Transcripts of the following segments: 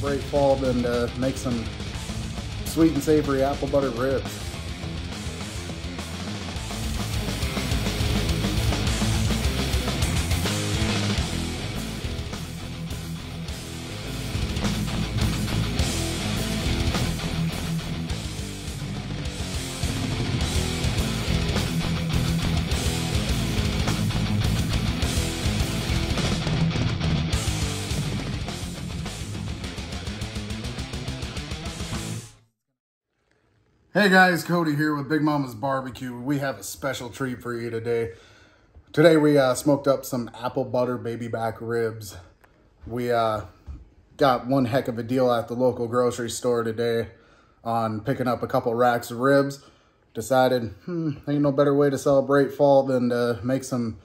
celebrate fall than to make some sweet and savory apple butter ribs. Hey guys, Cody here with Big Mama's Barbecue. We have a special treat for you today. Today we smoked up some apple butter baby back ribs. We got one heck of a deal at the local grocery store today on picking up a couple racks of ribs. Decided, ain't no better way to celebrate fall than to make some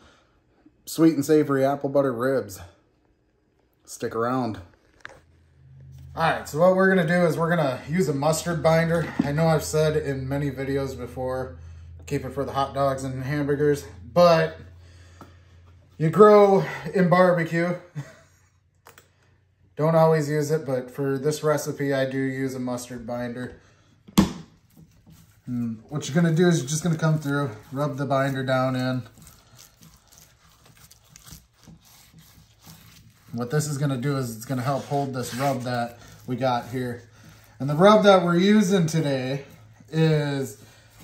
sweet and savory apple butter ribs. Stick around. All right, so what we're gonna do is we're gonna use a mustard binder. I know I've said in many videos before, keep it for the hot dogs and hamburgers, but you grow in barbecue. Don't always use it, but for this recipe, I do use a mustard binder. And what you're gonna do is you're just gonna come through, rub the binder down in. What this is gonna do is it's gonna help hold this rub that we got here. And the rub that we're using today is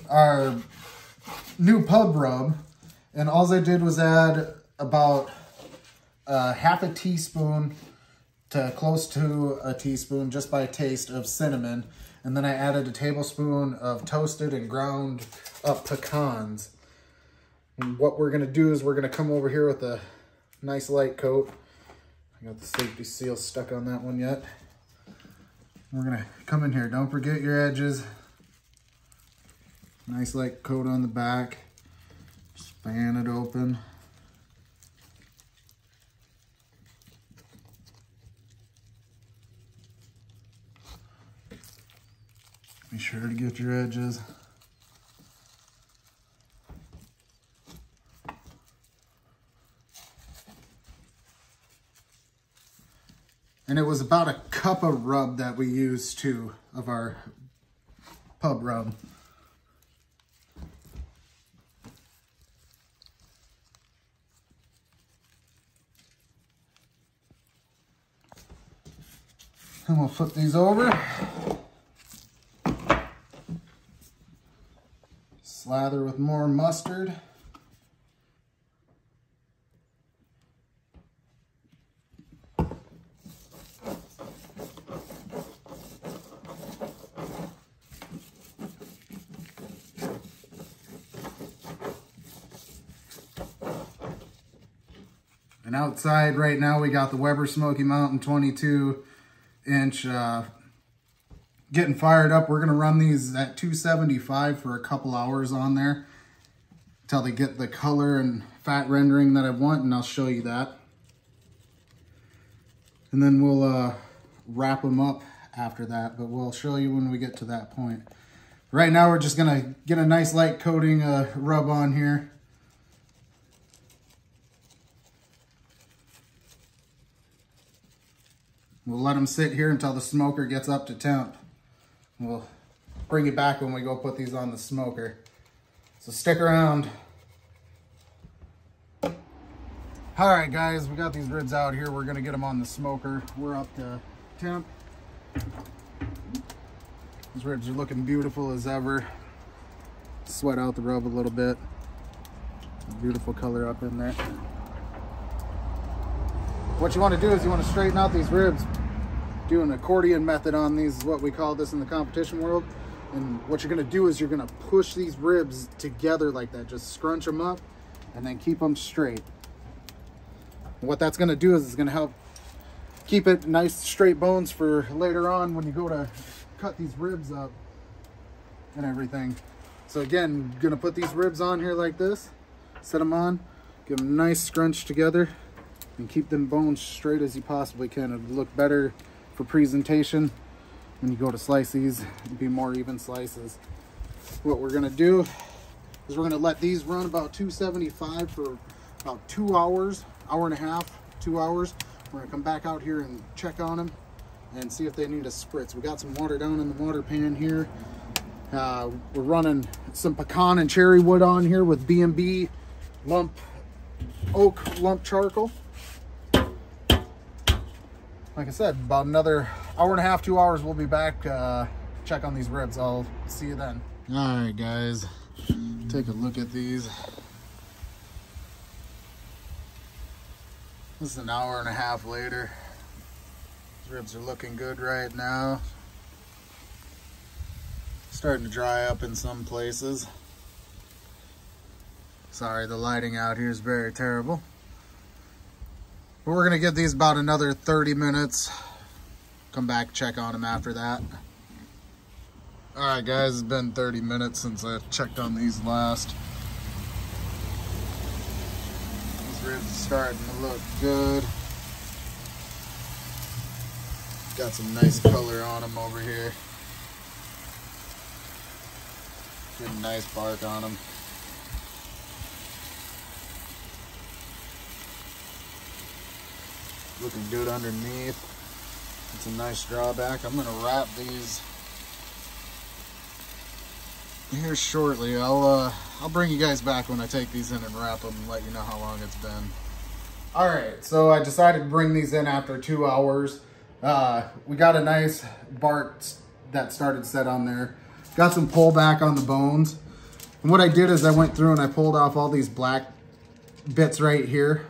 our new pub rub. And all I did was add about half a teaspoon to close to a teaspoon, just by taste, of cinnamon. And then I added a tablespoon of toasted and ground up pecans. And what we're gonna do is we're gonna come over here with a nice light coat. I got the safety seal stuck on that one yet. We're gonna come in here. Don't forget your edges. Nice light coat on the back. Just fan it open. Be sure to get your edges. And it was about a cup of rub that we used too, of our pub rub. And we'll flip these over. Slather with more mustard. And outside right now we got the Weber Smoky Mountain 22-inch getting fired up. We're gonna run these at 275 for a couple hours on there until they get the color and fat rendering that I want, and I'll show you that. And then we'll wrap them up after that, but we'll show you when we get to that point. Right now we're just gonna get a nice light coating rub on here. We'll let them sit here until the smoker gets up to temp. We'll bring you back when we go put these on the smoker. So stick around. All right, guys, we got these ribs out here. We're gonna get them on the smoker. We're up to temp. These ribs are looking beautiful as ever. Sweat out the rub a little bit. Beautiful color up in there. What you want to do is you want to straighten out these ribs. Do an accordion method on these is what we call this in the competition world. And what you're going to do is you're going to push these ribs together like that. Just scrunch them up and then keep them straight. And what that's going to do is it's going to help keep it nice straight bones for later on when you go to cut these ribs up and everything. So again, you're going to put these ribs on here like this. Set them on. Give them a nice scrunch together. And keep them bones straight as you possibly can. It'll look better for presentation when you go to slice these. It'll be more even slices. What we're gonna do is we're gonna let these run about 275 for about 2 hours, hour and a half, 2 hours. We're gonna come back out here and check on them and see if they need a spritz. We got some water down in the water pan here. We're running some pecan and cherry wood on here with B&B oak lump charcoal. Like I said, about another hour and a half, 2 hours, we'll be back. Check on these ribs. I'll see you then. All right, guys, take a look at these. This is an hour and a half later. These ribs are looking good right now. Starting to dry up in some places. Sorry, the lighting out here is very terrible. But we're gonna give these about another 30 minutes. Come back, check on them after that. All right, guys, it's been 30 minutes since I checked on these last. These ribs are starting to look good. Got some nice color on them over here. Good, nice bark on them. Looking good underneath. It's a nice drawback. I'm gonna wrap these here shortly. I'll bring you guys back when I take these in and wrap them and let you know how long it's been. All right, so I decided to bring these in after 2 hours. We got a nice bark that started set on there. Got some pullback on the bones. And what I did is I went through and I pulled off all these black bits right here.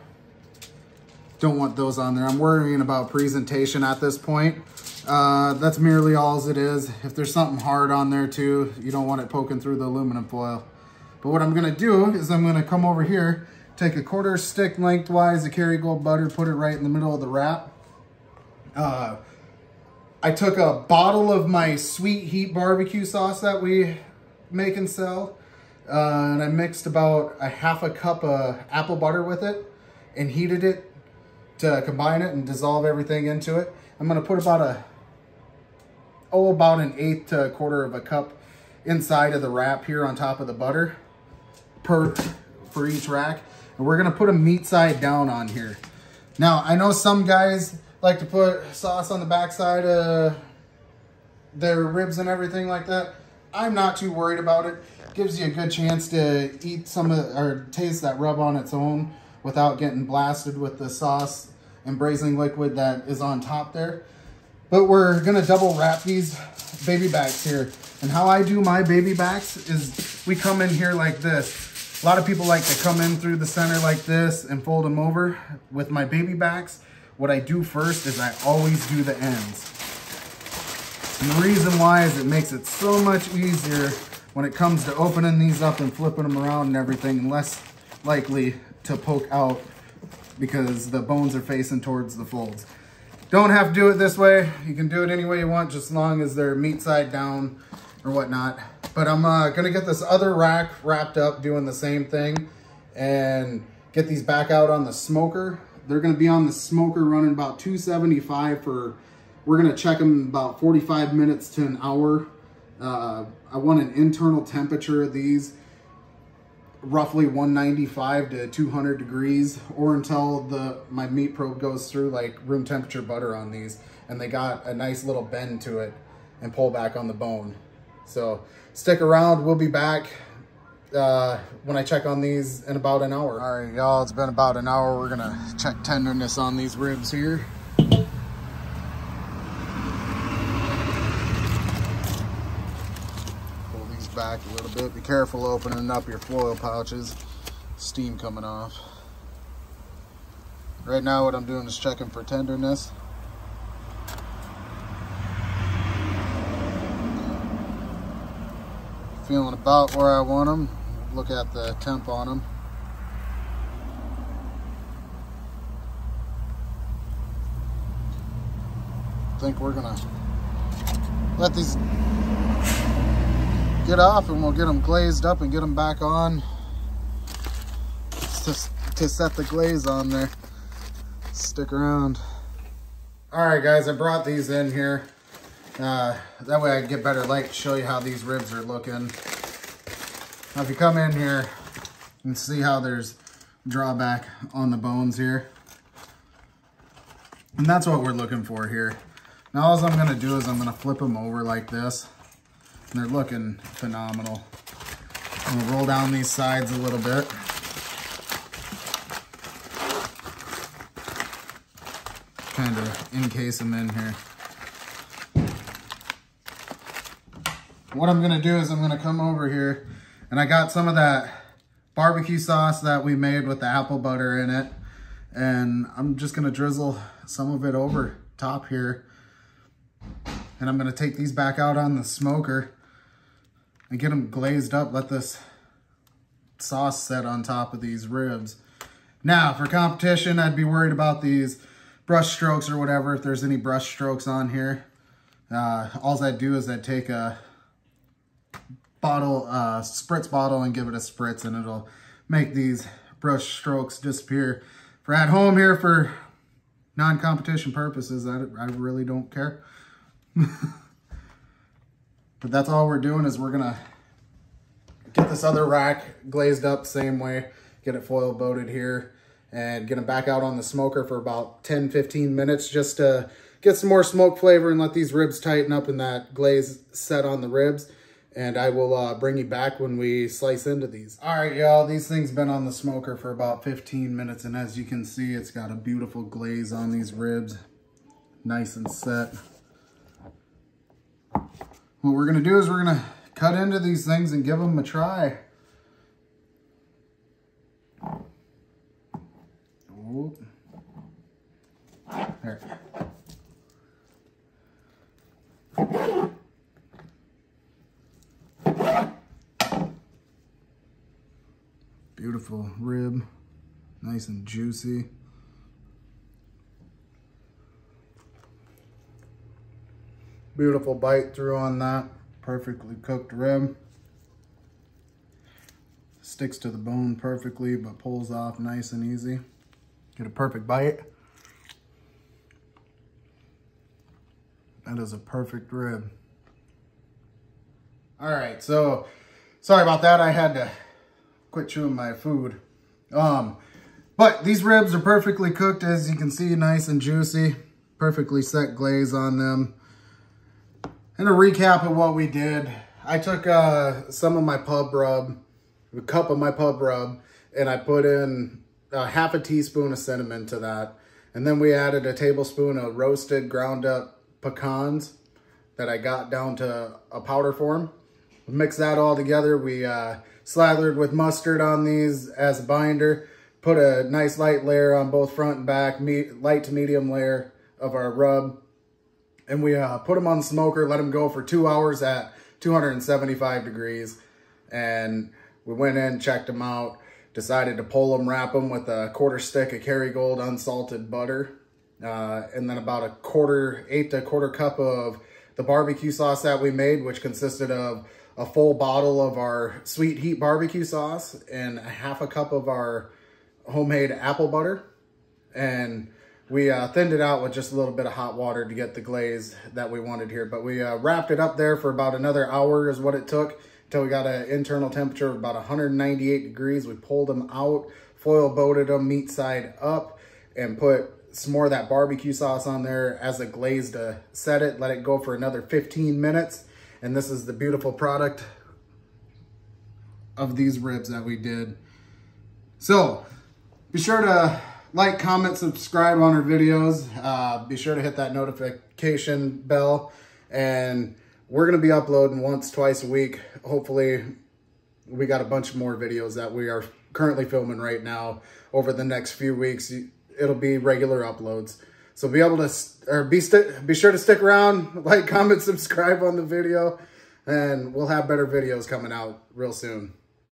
Don't want those on there. I'm worrying about presentation at this point. That's merely all it is. If there's something hard on there too, you don't want it poking through the aluminum foil. But what I'm gonna do is I'm gonna come over here, take a 1/4 stick lengthwise of Kerrygold butter, put it right in the middle of the wrap. I took a bottle of my Sweet Heat barbecue sauce that we make and sell, and I mixed about a 1/2 cup of apple butter with it and heated it to combine it and dissolve everything into it. I'm gonna put about an 1/8 to 1/4 of a cup inside of the wrap here on top of the butter for each rack. And we're gonna put a meat side down on here. Now, I know some guys like to put sauce on the backside of their ribs and everything like that. I'm not too worried about it. Gives you a good chance to eat some of, or taste that rub on its own without getting blasted with the sauce and braising liquid that is on top there. But we're gonna double wrap these baby backs here. And how I do my baby backs is we come in here like this. A lot of people like to come in through the center like this and fold them over. With my baby backs, what I do first is I always do the ends. And the reason why is it makes it so much easier when it comes to opening these up and flipping them around and everything, and less likely to poke out because the bones are facing towards the folds. Don't have to do it this way. You can do it any way you want, just as long as they're meat side down or whatnot. But I'm gonna get this other rack wrapped up doing the same thing and get these back out on the smoker. They're gonna be on the smoker running about 275 for, we're gonna check them about 45 minutes to an hour. I want an internal temperature of these roughly 195 to 200 degrees, or until my meat probe goes through like room temperature butter on these and they got a nice little bend to it and pull back on the bone. So stick around, we'll be back when I check on these in about an hour. All right, y'all, it's been about an hour. We're gonna check tenderness on these ribs here. Pull these back a little bit. Be careful opening up your foil pouches. Steam coming off. Right now what I'm doing is checking for tenderness. Feeling about where I want them. Look at the temp on them. I think we're gonna let these get off and we'll get them glazed up and get them back on to set the glaze on there. Stick around. All right, guys, I brought these in here. That way I can get better light to show you how these ribs are looking. Now, if you come in here, you can see how there's drawback on the bones here. And that's what we're looking for here. Now all I'm gonna do is I'm gonna flip them over like this. And they're looking phenomenal. I'm gonna roll down these sides a little bit. Kind of encase them in here. What I'm gonna do is I'm gonna come over here, and I got some of that barbecue sauce that we made with the apple butter in it, and I'm just gonna drizzle some of it over top here, and I'm gonna take these back out on the smoker and get them glazed up. Let this sauce set on top of these ribs. Now for competition, I'd be worried about these brush strokes or whatever, if there's any brush strokes on here. All I'd do is I'd take a bottle, spritz bottle, and give it a spritz, and it'll make these brush strokes disappear. For at home here, for non-competition purposes, I really don't care. But that's all we're doing, is we're gonna get this other rack glazed up same way, get it foil boated here, and get them back out on the smoker for about 10-15 minutes just to get some more smoke flavor and let these ribs tighten up and that glaze set on the ribs. And I will bring you back when we slice into these. All right, y'all, these things been on the smoker for about 15 minutes, and as you can see, it's got a beautiful glaze on these ribs, nice and set. What we're gonna do is we're gonna cut into these things and give them a try. Ooh. There. Beautiful rib, nice and juicy. Beautiful bite through on that, perfectly cooked rib. Sticks to the bone perfectly, but pulls off nice and easy. Get a perfect bite. That is a perfect rib. All right, so sorry about that. I had to quit chewing my food. But these ribs are perfectly cooked, as you can see, nice and juicy, perfectly set glaze on them. And a recap of what we did, I took some of my pub rub, a cup of my pub rub, and I put in half a teaspoon of cinnamon to that. And then we added a tablespoon of roasted ground up pecans that I got down to a powder form. Mix that all together. We slathered with mustard on these as a binder, put a nice light layer on both front and back, light to medium layer of our rub. And we put them on the smoker, let them go for 2 hours at 275 degrees. And we went in, checked them out, decided to pull them, wrap them with a quarter stick of Kerrygold unsalted butter. And then about eighth to a quarter cup of the barbecue sauce that we made, which consisted of a full bottle of our Sweet Heat barbecue sauce and half a cup of our homemade apple butter. And we thinned it out with just a little bit of hot water to get the glaze that we wanted here. But we wrapped it up there for about another hour is what it took until we got an internal temperature of about 198 degrees. We pulled them out, foil boated them meat side up, and put some more of that barbecue sauce on there as a glaze to set it. Let it go for another 15 minutes. And this is the beautiful product of these ribs that we did. So be sure to like, comment, subscribe on our videos. Be sure to hit that notification bell. And we're going to be uploading once, twice a week. Hopefully, we got a bunch more videos that we are currently filming right now. Over the next few weeks, it'll be regular uploads. So be sure to stick around, like, comment, subscribe on the video, and we'll have better videos coming out real soon.